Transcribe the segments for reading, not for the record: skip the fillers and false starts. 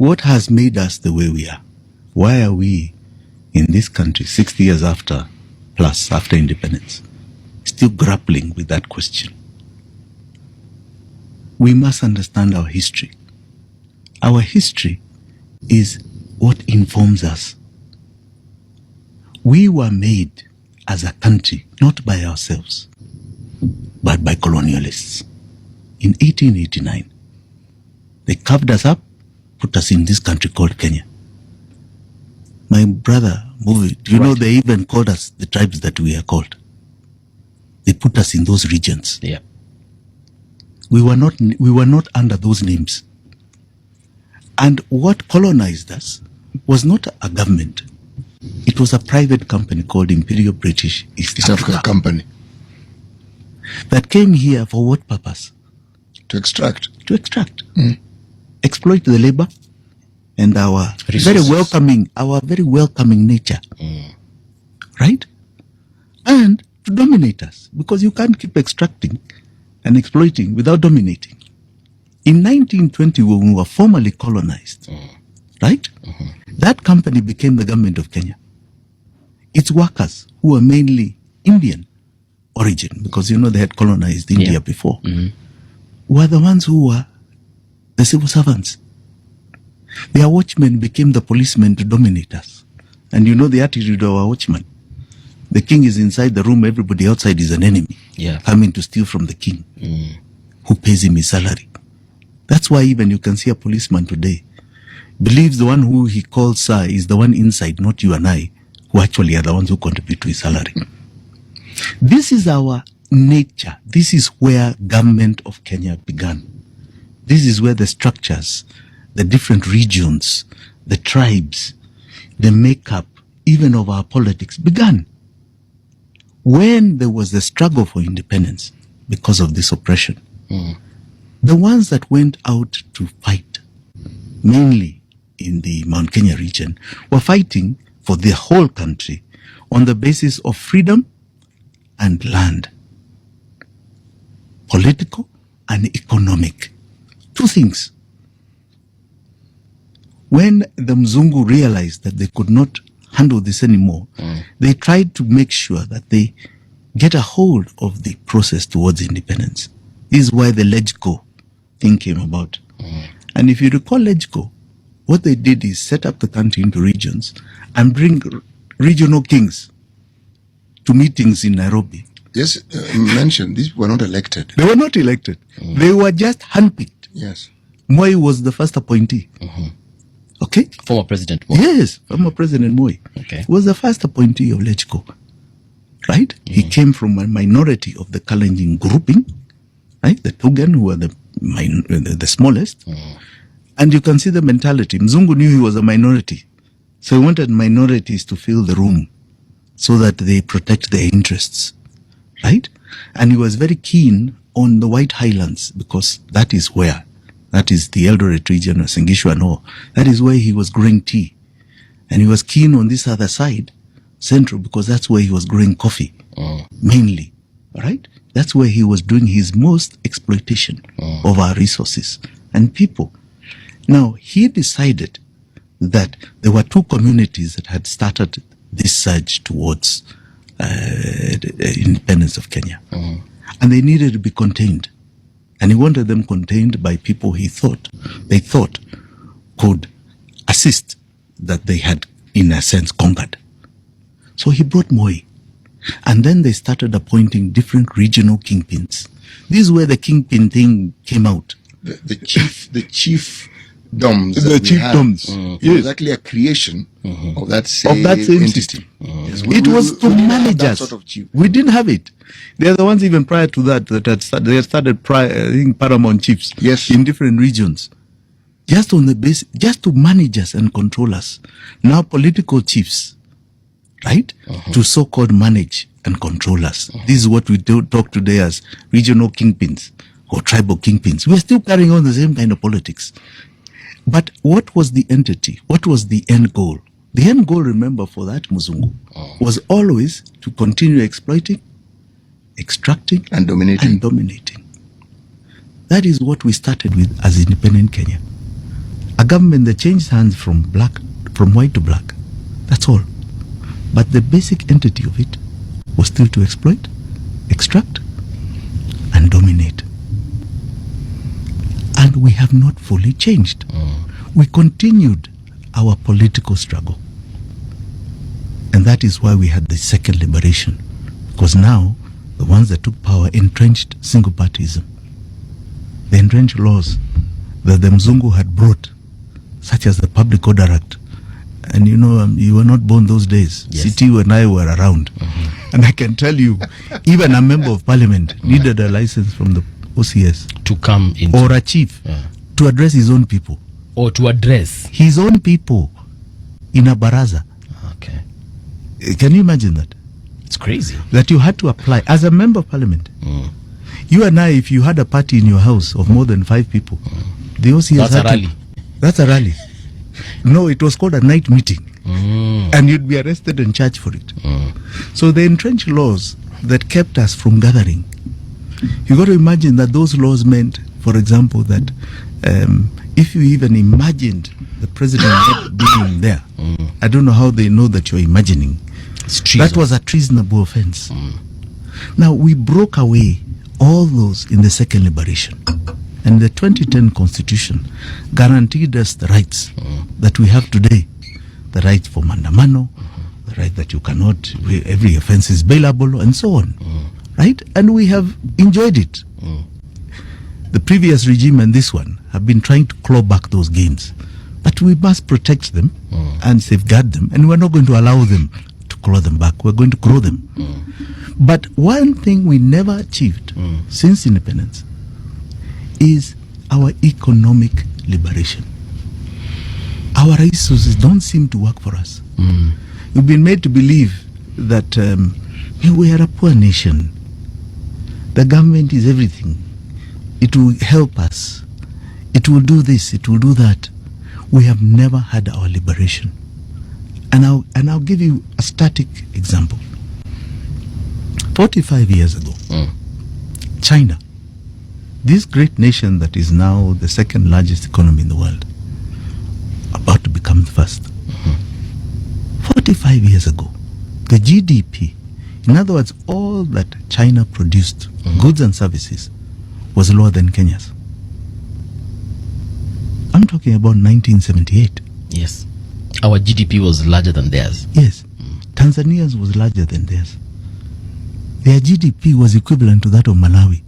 what has made us the way we are? Why are we in this country 60 years after independence, still grappling with that question? We must understand our history. Our history is what informs us. We were made as a country, not by ourselves, but by colonialists. In 1889, they carved us up, put us in this country called Kenya. My brother, Movi, do you know they even called us the tribes that we are called? They put us in those regions. Yeah. We were not under those names. And what colonized us was not a government. It was a private company called Imperial British East Africa Company. That came here for what purpose? To extract. Exploit the labor and our very welcoming nature. Right? And to dominate us, because you can't keep extracting and exploiting without dominating. In 1920, when we were formally colonized, right? That company became the government of Kenya. Its workers, who were mainly Indian origin, because you know they had colonized India before, were the ones who were the civil servants. Their watchmen became the policemen to dominate us. And you know the attitude of our watchman. The king is inside the room, everybody outside is an enemy, coming to steal from the king, who pays him his salary. That's why even you can see a policeman today believes the one who he calls sir is the one inside, not you and I, who actually are the ones who contribute to his salary. This is our nature. This is where government of Kenya began. This is where the structures, the different regions, the tribes, the makeup, even of our politics began. When there was the struggle for independence because of this oppression, the ones that went out to fight, mainly in the Mount Kenya region, were fighting for the whole country on the basis of freedom and land. Political and economic. Two things. When the Mzungu realized that they could not handle this anymore, they tried to make sure that they get a hold of the process towards independence. This is why the LegCo thing came about. And if you recall LegCo, what they did is set up the country into regions and bring regional kings to meetings in Nairobi. Yes, mentioned these were not elected. They were not elected. They were just handpicked. Yes. Moi was the first appointee. Okay? Former President Moi. Yes, former President Moi. Okay. Was the first appointee of LegCo. Right? He came from a minority of the Kalenjin grouping, right? The Tugen, who were the smallest. And you can see the mentality. Mzungu knew he was a minority. So he wanted minorities to fill the room so that they protect their interests. Right? And he was very keen on the White Highlands because that is the Eldoret region or Sengishu and all. That is where he was growing tea. And he was keen on this other side, Central, because that's where he was growing coffee, mainly. Right? That's where he was doing his most exploitation of our resources and people. Now, he decided that there were two communities that had started this surge towards independence of Kenya. And they needed to be contained. And he wanted them contained by people they thought could assist that they had, in a sense, conquered. So he brought Moi. And then they started appointing different regional kingpins. This is where the kingpin thing came out. The chief doms. The chief doms. Yes. It was actually a creation of that same entity. Yes, it was to manage us. Sort of we didn't have it. They are the ones even prior to that had started paramount chiefs in different regions. Just on the base, just to manage us and control us. Now political chiefs, right? To so-called manage and control us. This is what we talk today as regional kingpins or tribal kingpins. We are still carrying on the same kind of politics. But what was the entity? What was the end goal? The end goal, remember, for that Muzungu was always to continue exploiting, extracting, and dominating. That is what we started with as independent Kenya. A a government that changed hands from white to black. That's all. But the basic entity of it was still to exploit, extract, and dominate. And we have not fully changed. We continued our political struggle. And that is why we had the second liberation. Because now, the ones that took power entrenched single partyism. They entrenched laws that the Mzungu had brought, such as the Public Order Act. And you know, you were not born those days. Yes. CTU and I were around. And I can tell you, even a member of parliament needed a license from the OCS to come in, or a chief to address his own people. Or to address his own people in a baraza. Okay. Can you imagine that? It's crazy. That you had to apply as a member of parliament. You and I, if you had a party in your house of more than 5 people, the OCS That's a rally. That's a rally. No, it was called a night meeting. And you'd be arrested and charged for it. So they entrenched laws that kept us from gathering. You got to imagine that those laws meant, for example, that if you even imagined the president not being there, I don't know how they know that you're imagining. That was a treasonable offense. Now, we broke away all those in the second liberation. And the 2010 Constitution guaranteed us the rights that we have today. The right for mandamano, the right that you cannot, every offense is bailable, and so on. Right? And we have enjoyed it. The previous regime and this one have been trying to claw back those gains. But we must protect them and safeguard them, and we're not going to allow them to claw them back. We're going to grow them. But one thing we never achieved since independence is our economic liberation. Our resources don't seem to work for us. We've been made to believe that we are a poor nation. The government is everything. It will help us. It will do this. It will do that. We have never had our liberation. And I'll give you a static example. 45 years ago, China, this great nation that is now the second largest economy in the world, about to become the first. 45 years ago, the GDP, in other words, all that China produced, goods and services, was lower than Kenya's. I'm talking about 1978. Yes. Our GDP was larger than theirs. Yes. Tanzania's was larger than theirs. Their GDP was equivalent to that of Malawi.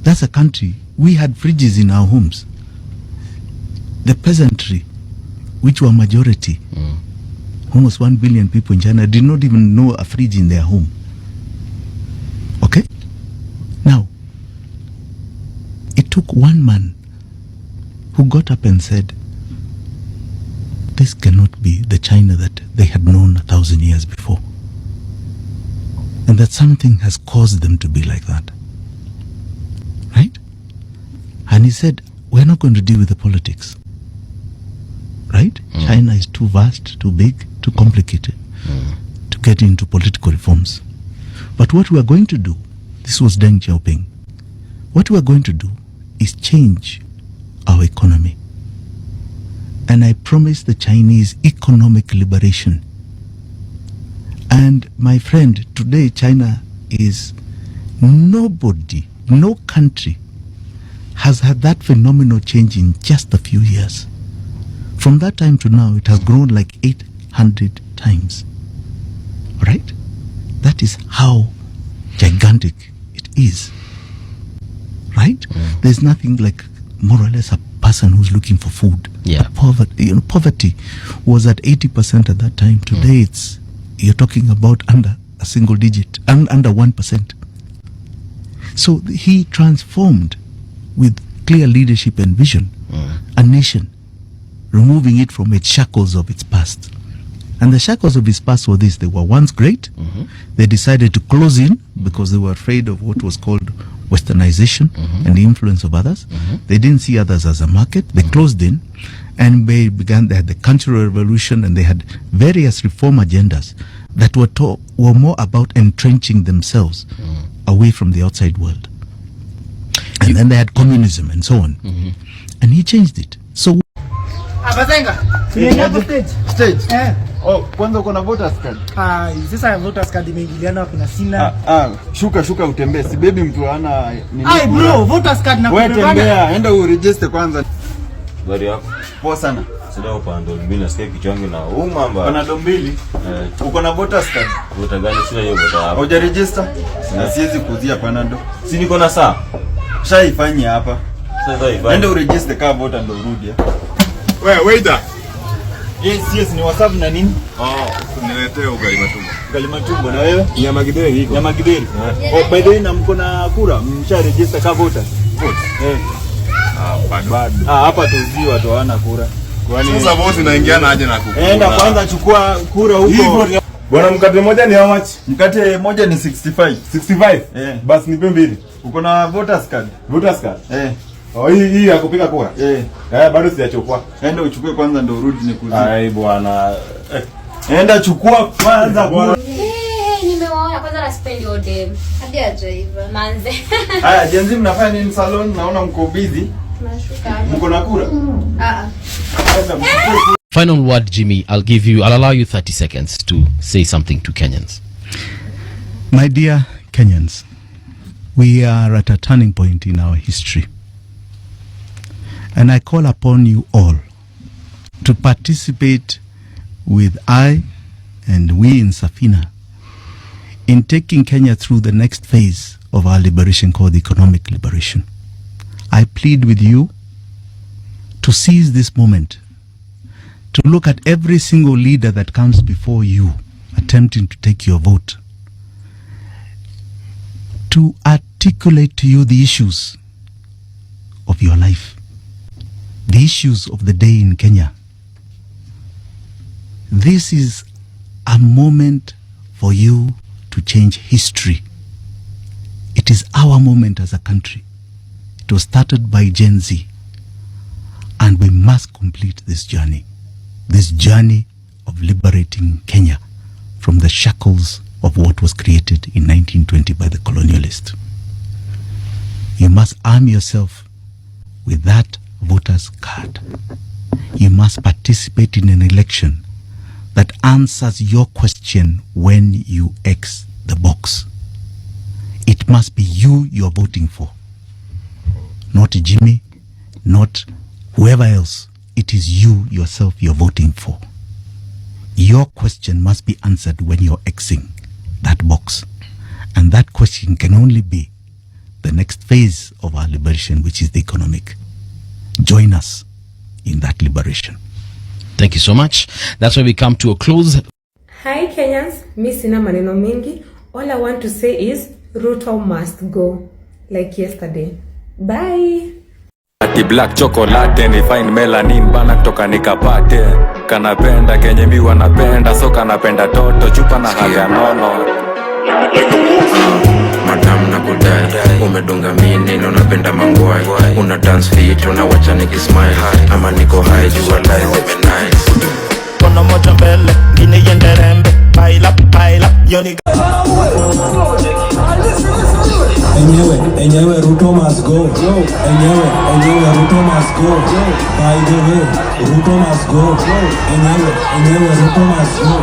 That's a country. We had fridges in our homes. The peasantry, which were majority, almost 1 billion people in China, did not even know a fridge in their home. Okay? Now, it took one man who got up and said, this cannot be the China that they had known 1,000 years before. And that something has caused them to be like that. Right? And he said, we're not going to deal with the politics. Right? China is too vast, too big, too complicated to get into political reforms. But what we are going to do, this was Deng Xiaoping, what we are going to do is change our economy. And I promise the Chinese economic liberation. And my friend, today China is nobody, no country has had that phenomenal change in just a few years. From that time to now, it has grown like 800 times. Right? That is how gigantic it is. Right? There's nothing like more or less a person who's looking for food. Yeah. Poverty was at 80% at that time. Today you're talking about under a single digit, under 1%. So he transformed with clear leadership and vision a nation, removing it from its shackles of its past. And the shackles of its past were this: they were once great. They decided to close in because they were afraid of what was called westernization and the influence of others. They didn't see others as a market. They closed in, and they had the Cultural Revolution, and they had various reform agendas that were more about entrenching themselves away from the outside world. And then they had communism and so on. And he changed it. So Abazenga. Stage. Oh, kwanza uko na voters card? Sasa voters card imeingiliana wapi na sina? Shuka utembee. Si baby mtu ana nini? Bro, voters card na wewe tembea, enda uregister kwanza. Bari yako. Poa sana. Sida upando mbili nasikia kichwangu na mamba. Pana dombili. Uko na voters card? Voter gani sina hiyo voter hapa. Hoja register? Na siwezi kuzia panado. Si niko na saa. Shaifanya hapa. Sasa ifanye. Enda uregister kama voter ndo urudi. Wewe waiter. Yes, ni WhatsApp na nini? Niletee ugali matumbo. Ugali matumbo na wewe? Nyama gideri iko. Nyama gideri. By the way na mko na kura, msha register kama voter. Bado. Hapa tuziwa tu hawana kura. Kwani sasa vote inaingiana aje na kukura? Enda kwanza chukua kura huko. Bwana, mkate moja ni how much? Mkate moja ni 65. 65? Basi nipe mbili. Uko na voters card? Voters card? Hii ya kupiga kura? Bado sijachukua. Enda uchukue kwanza ndio urudi nikuzie. Ai bwana. Enda chukua kwanza kura. Nimewaona kwanza na spend all day. Hadi ajaiva. Manze. Haya, jenzi mnafanya nini salon? Naona mko busy. Tunashuka. Mko na kura? Final word, Jimmy. I'll allow you 30 seconds to say something to Kenyans. my dear Kenyans, we are at a turning point in our history. And I call upon you all to participate with I and we in Safina in taking Kenya through the next phase of our liberation called economic liberation. I plead with you to seize this moment, to look at every single leader that comes before you attempting to take your vote, to articulate to you the issues of your life, the issues of the day in Kenya. This is a moment for you to change history. It is our moment as a country. It was started by Gen Z, and we must complete this journey of liberating Kenya from the shackles of what was created in 1920 by the colonialist. You must arm yourself with that voter's card. You must participate in an election that answers your question when you X the box. It must be you you're voting for, not Jimmy, not whoever else. It is you yourself you're voting for. Your question must be answered when you're Xing that box. And that question can only be the next phase of our liberation, which is the economic. Join us in that liberation. Thank you so much. That's where we come to a close. Hi Kenyans, mi sina maneno mingi. All I want to say is Ruto must go, like yesterday. Bye. Ati black chocolate ni fine melanin bana kutoka nikapate. Kanapenda kenye mi wanapenda, so kanapenda toto chupa na haga nono. Madam na kudai umedunga mini na unapenda mangwai. Una dance fit unawacha nikismile, ama niko high jua life is nice. Kono moja mbele ngine yende rembe, baila yoni. Enyewe Ruto must go. Enyewe Ruto must go. By the way, Ruto must go. Enyewe Ruto must go.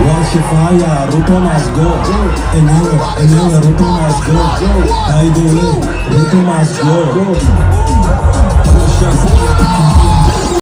Wash fire, Ruto must go. Enyewe Ruto must go. By the way, Ruto must go.